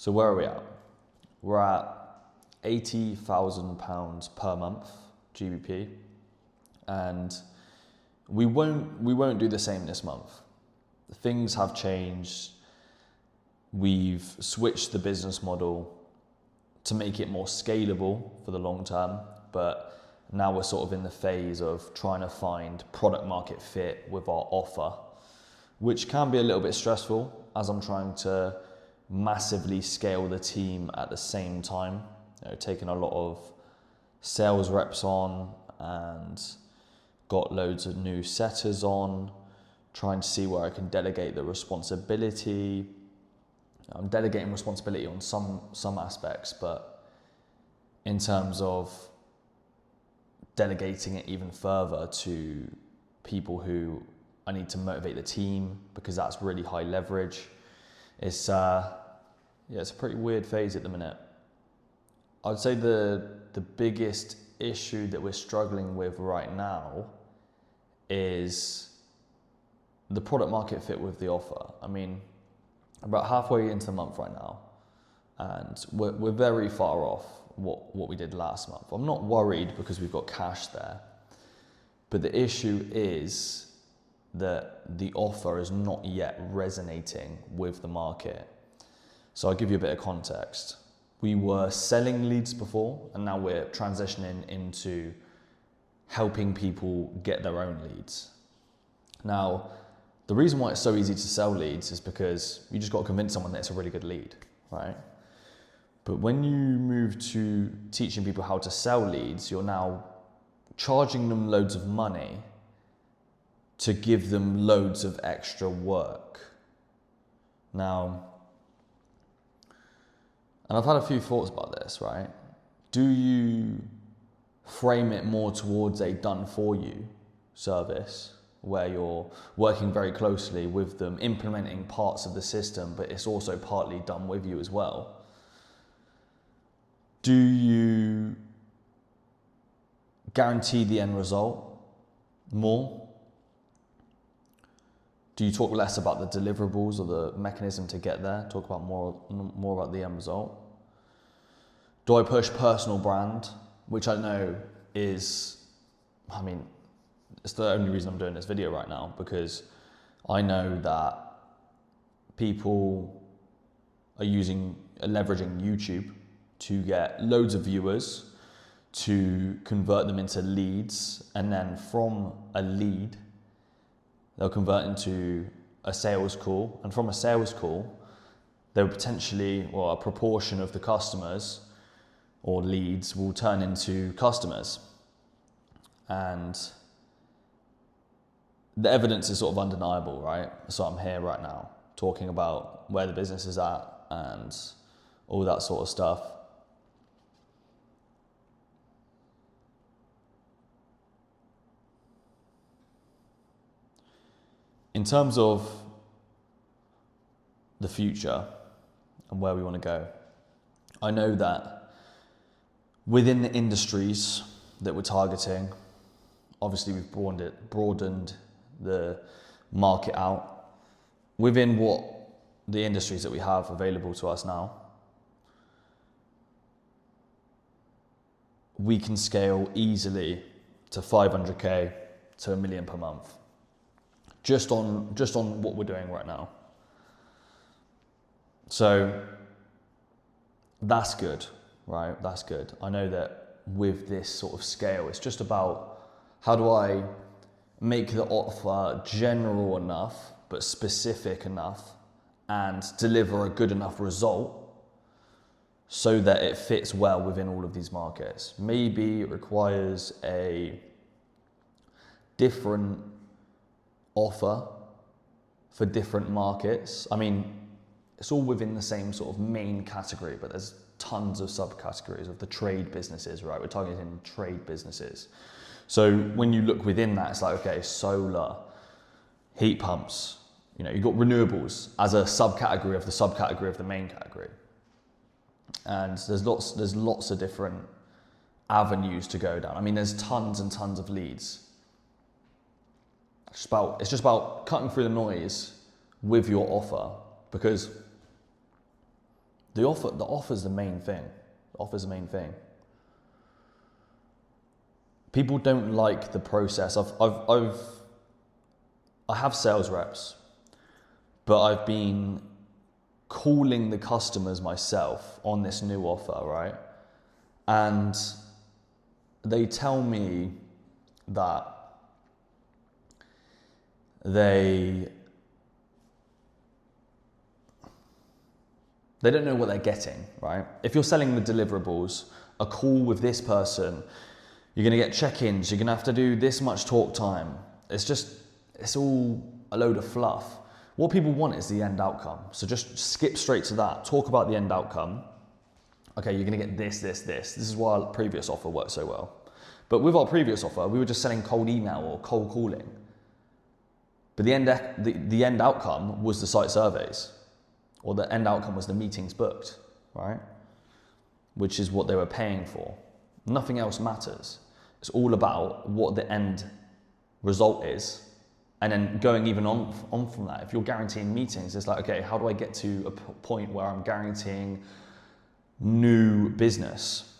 So where are we at? We're at £80,000 per month GBP, and we won't do the same this month. Things have changed. We've switched the business model to make it more scalable for the long term, but now we're sort of in the phase of trying to find product market fit with our offer, which can be a little bit stressful as I'm trying to massively scale the team at the same time. Taking a lot of sales reps on and got loads of new setters on, trying to see where I can delegate the responsibility. I'm delegating responsibility on some aspects, but in terms of delegating it even further to people who I need to motivate the team, because that's really high leverage. It's a pretty weird phase at the minute. I'd say the biggest issue that we're struggling with right now is the product market fit with the offer. I mean, about halfway into the month right now, and we're very far off what we did last month. I'm not worried because we've got cash there, but the issue is that the offer is not yet resonating with the market. So I'll give you a bit of context. We were selling leads before, and now we're transitioning into helping people get their own leads. Now, the reason why it's so easy to sell leads is because you just got to convince someone that it's a really good lead, right? But when you move to teaching people how to sell leads, you're now charging them loads of money to give them loads of extra work. Now, and I've had a few thoughts about this, right? Do you frame it more towards a done-for-you service where you're working very closely with them, implementing parts of the system, but it's also partly done with you as well? Do you guarantee the end result more? Do you talk less about the deliverables or the mechanism to get there? Talk about more about the end result? Do I push personal brand, which I know is, it's the only reason I'm doing this video right now, because I know that people are leveraging YouTube to get loads of viewers, to convert them into leads, and then from a lead, they'll convert into a sales call, and from a sales call, they'll potentially, or a proportion of the customers or leads will turn into customers. And the evidence is sort of undeniable, right? So I'm here right now talking about where the business is at and all that sort of stuff. In terms of the future and where we want to go, I know that within the industries that we're targeting, obviously we've broadened the market out. Within what the industries that we have available to us now, we can scale easily to 500k to $1 million per month. Just on what we're doing right now. So that's good, right? That's good. I know that with this sort of scale, it's just about how do I make the offer general enough, but specific enough, and deliver a good enough result so that it fits well within all of these markets. Maybe it requires a different offer for different markets. I mean, it's all within the same sort of main category, but there's tons of subcategories of the trade businesses, right? We're targeting trade businesses. So when you look within that, it's like, okay, solar, heat pumps, you've got renewables as a subcategory of the main category. And there's lots of different avenues to go down. I mean, there's tons and tons of leads. It's just about cutting through the noise with your offer, because The offer's the main thing. The offer's the main thing. People don't like the process. I have sales reps, but I've been calling the customers myself on this new offer, right? And they tell me that they don't know what they're getting, right? If you're selling the deliverables, a call with this person, you're gonna get check-ins, you're gonna have to do this much talk time. It's all a load of fluff. What people want is the end outcome. So just skip straight to that. Talk about the end outcome. Okay, you're gonna get this. This is why our previous offer worked so well. But with our previous offer, we were just selling cold email or cold calling. But the end outcome was the site surveys, or the end outcome was the meetings booked, right? Which is what they were paying for. Nothing else matters. It's all about what the end result is. And then going even on from that, if you're guaranteeing meetings, it's like, okay, how do I get to a point where I'm guaranteeing new business?